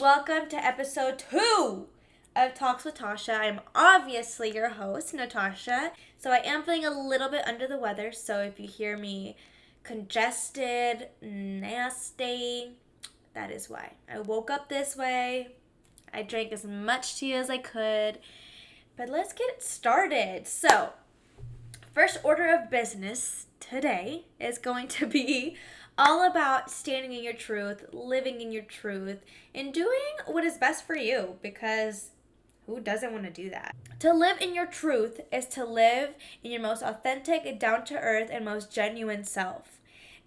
welcome to episode 2 of Talks with Tasha. I'm obviously your host, Natasha. So I am feeling a little bit under the weather, so if you hear me congested, nasty, that is why. I woke up this way. I drank as much tea as I could. But let's get started. So, first order of business today is going to be all about standing in your truth, living in your truth, and doing what is best for you, because who doesn't want to do that? To live in your truth is to live in your most authentic, down to earth, and most genuine self.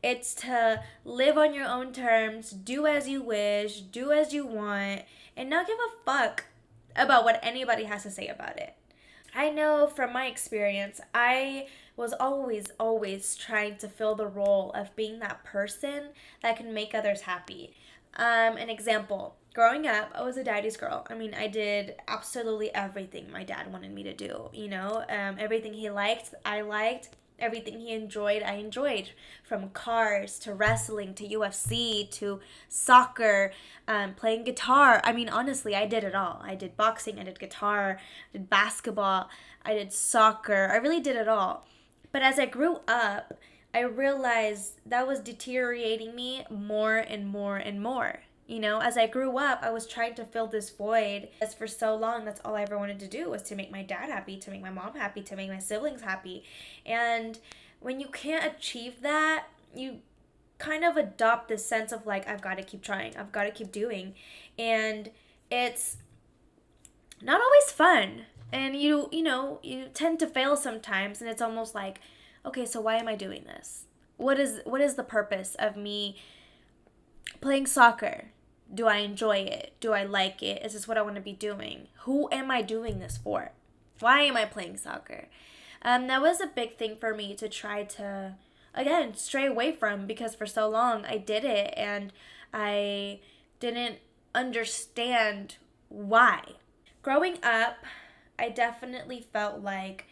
It's to live on your own terms, do as you wish, do as you want, and not give a fuck about what anybody has to say about it. I know from my experience, I was always trying to fill the role of being that person that can make others happy. An example, growing up, I was a daddy's girl. I did absolutely everything my dad wanted me to do, everything he liked, I liked. Everything he enjoyed, I enjoyed. From cars to wrestling to UFC to soccer, playing guitar. Honestly, I did it all. I did boxing, I did guitar, I did basketball, I did soccer. I really did it all. But as I grew up, I realized that was deteriorating me more and more and more. As I grew up, I was trying to fill this void. As for so long, that's all I ever wanted to do, was to make my dad happy, to make my mom happy, to make my siblings happy. And when you can't achieve that, you kind of adopt this sense of like, I've got to keep trying, I've got to keep doing. And it's not always fun. And you tend to fail sometimes, and it's almost like, okay, so why am I doing this? What is the purpose of me playing soccer? Do I enjoy it? Do I like it? Is this what I want to be doing? Who am I doing this for? Why am I playing soccer? That was a big thing for me to try to, again, stray away from, because for so long I did it and I didn't understand why. Growing up, I definitely felt like,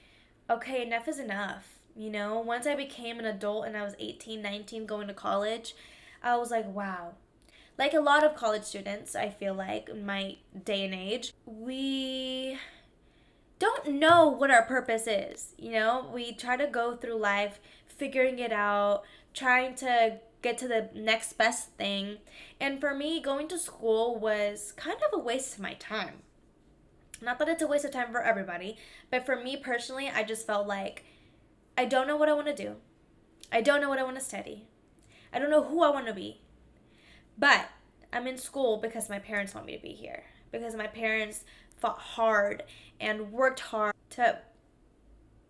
okay, enough is enough. Once I became an adult and I was 18, 19, going to college, I was like, wow. Like a lot of college students, I feel like, in my day and age, we don't know what our purpose is. We try to go through life figuring it out, trying to get to the next best thing. And for me, going to school was kind of a waste of my time. Not that it's a waste of time for everybody, but for me personally, I just felt like I don't know what I want to do. I don't know what I want to study. I don't know who I want to be. But I'm in school because my parents want me to be here. Because my parents fought hard and worked hard to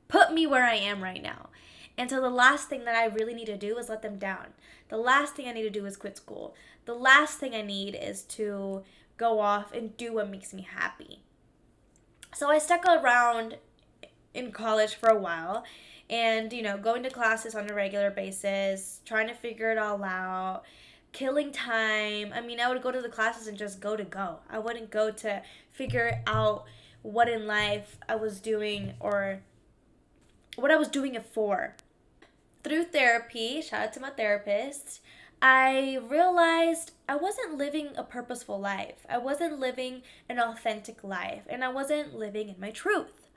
put me where I am right now. And so the last thing that I really need to do is let them down. The last thing I need to do is quit school. The last thing I need is to go off and do what makes me happy. So I stuck around in college for a while and, going to classes on a regular basis, trying to figure it all out, killing time. I would go to the classes and just go. I wouldn't go to figure out what in life I was doing or what I was doing it for. Through therapy, shout out to my therapist, I realized I wasn't living a purposeful life. I wasn't living an authentic life, and I wasn't living in my truth.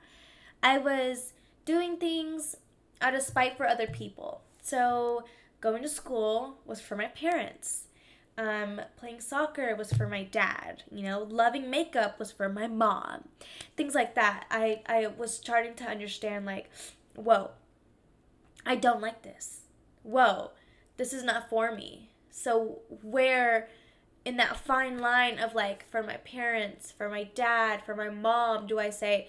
I was doing things out of spite for other people. So going to school was for my parents. Playing soccer was for my dad. Loving makeup was for my mom. Things like that. I was starting to understand, like, whoa, I don't like this. Whoa, this is not for me. So where in that fine line of, like, for my parents, for my dad, for my mom, do I say,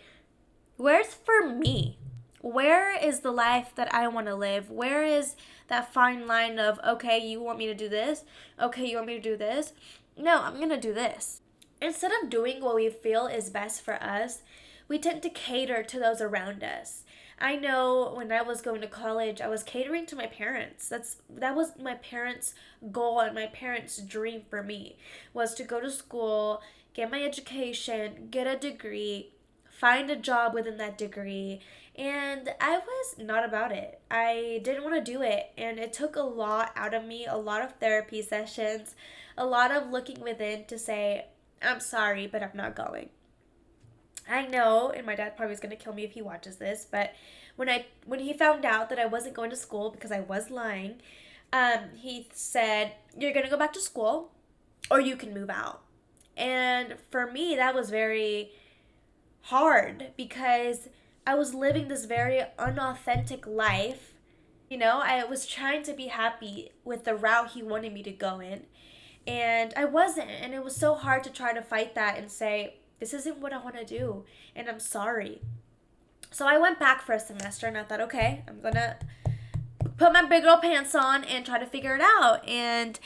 where's for me? Where is the life that I want to live? Where is that fine line of, okay, you want me to do this? Okay, you want me to do this? No, I'm going to do this. Instead of doing what we feel is best for us, we tend to cater to those around us. I know when I was going to college, I was catering to my parents. That was my parents' goal and my parents' dream for me, was to go to school, get my education, get a degree, find a job within that degree. And I was not about it. I didn't want to do it. And it took a lot out of me, a lot of therapy sessions, a lot of looking within to say, I'm sorry, but I'm not going. I know, and my dad probably is gonna kill me if he watches this, but when he found out that I wasn't going to school because I was lying, he said, "You're gonna go back to school, or you can move out." And for me, that was very hard because I was living this very unauthentic life. I was trying to be happy with the route he wanted me to go in, and I wasn't. And it was so hard to try to fight that and say, this isn't what I want to do, and I'm sorry. So I went back for a semester and I thought, okay, I'm going to put my big girl pants on and try to figure it out. And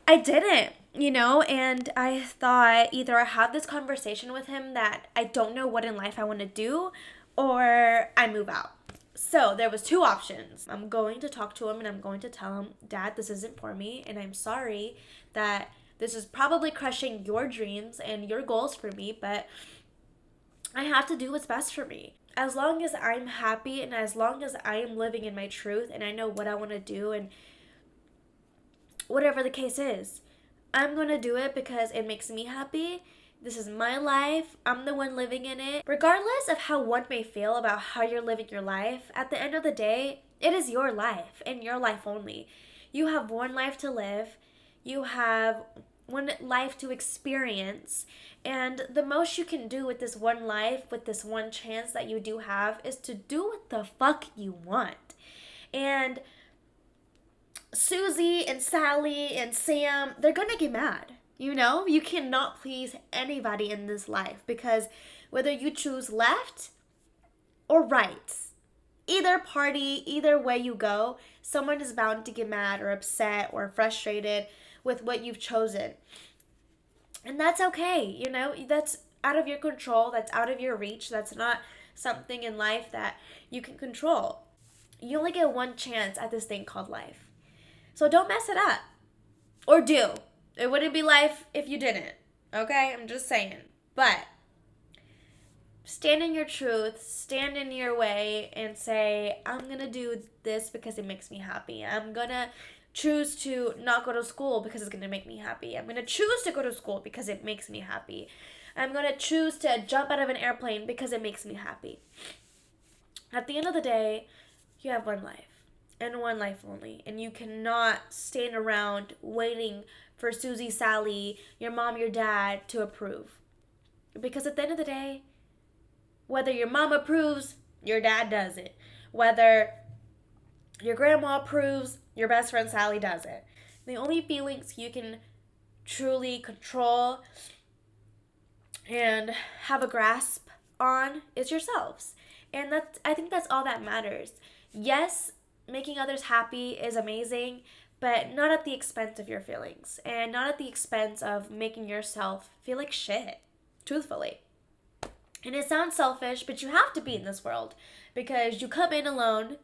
I didn't, and I thought either I have this conversation with him that I don't know what in life I want to do, or I move out. So there was two options. I'm going to talk to him and I'm going to tell him, Dad, this isn't for me, and I'm sorry that this is probably crushing your dreams and your goals for me, but I have to do what's best for me. As long as I'm happy and as long as I am living in my truth and I know what I want to do and whatever the case is, I'm going to do it because it makes me happy. This is my life. I'm the one living in it. Regardless of how one may feel about how you're living your life, at the end of the day, it is your life and your life only. You have one life to live. You have one life to experience. And the most you can do with this one life, with this one chance that you do have, is to do what the fuck you want. And Susie and Sally and Sam, they're gonna get mad. You cannot please anybody in this life because whether you choose left or right, either party, either way you go, someone is bound to get mad or upset or frustrated with what you've chosen. And that's okay, that's out of your control, that's out of your reach, that's not something in life that you can control. You only get one chance at this thing called life. So don't mess it up. Or do. It wouldn't be life if you didn't. Okay? I'm just saying. But stand in your truth, stand in your way, and say, I'm going to do this because it makes me happy. I'm going to choose to not go to school because it's going to make me happy. I'm going to choose to go to school because it makes me happy. I'm going to choose to jump out of an airplane because it makes me happy. At the end of the day, you have one life. And one life only. And you cannot stand around waiting for Susie, Sally, your mom, your dad to approve. Because at the end of the day, whether your mom approves, your dad does it. Whether your grandma approves, your best friend Sally does it. The only feelings you can truly control and have a grasp on is yourselves. And I think that's all that matters. Yes, making others happy is amazing, but not at the expense of your feelings and not at the expense of making yourself feel like shit, truthfully. And it sounds selfish, but you have to be in this world because you come in alone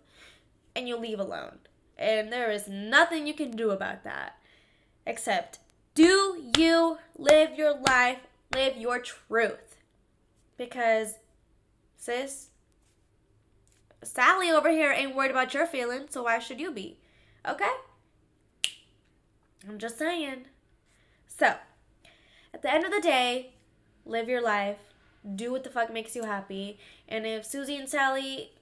and you leave alone. And there is nothing you can do about that except do you live your life, live your truth. Because, sis, Sally over here ain't worried about your feelings, so why should you be? Okay? I'm just saying. So, at the end of the day, live your life. Do what the fuck makes you happy. And if Susie and Sally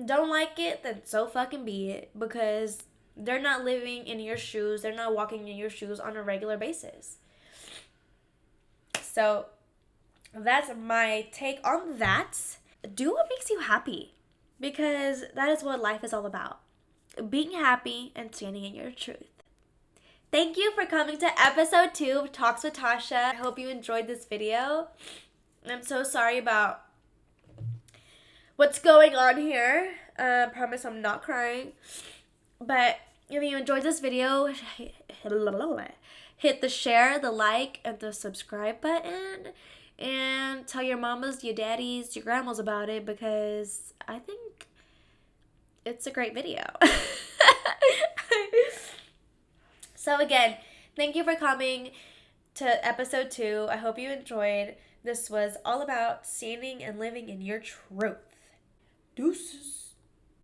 don't like it, then so fucking be it. Because they're not living in your shoes. They're not walking in your shoes on a regular basis. So, that's my take on that. Do what makes you happy. Because that is what life is all about. Being happy and standing in your truth. Thank you for coming to episode 2 of Talks with Tasha. I hope you enjoyed this video. I'm so sorry about what's going on here. I promise I'm not crying. But if you enjoyed this video, hit the share, the like, and the subscribe button. And tell your mamas, your daddies, your grandmas about it because I think it's a great video. So again, thank you for coming to episode 2. I hope you enjoyed. This was all about standing and living in your truth. Deuces.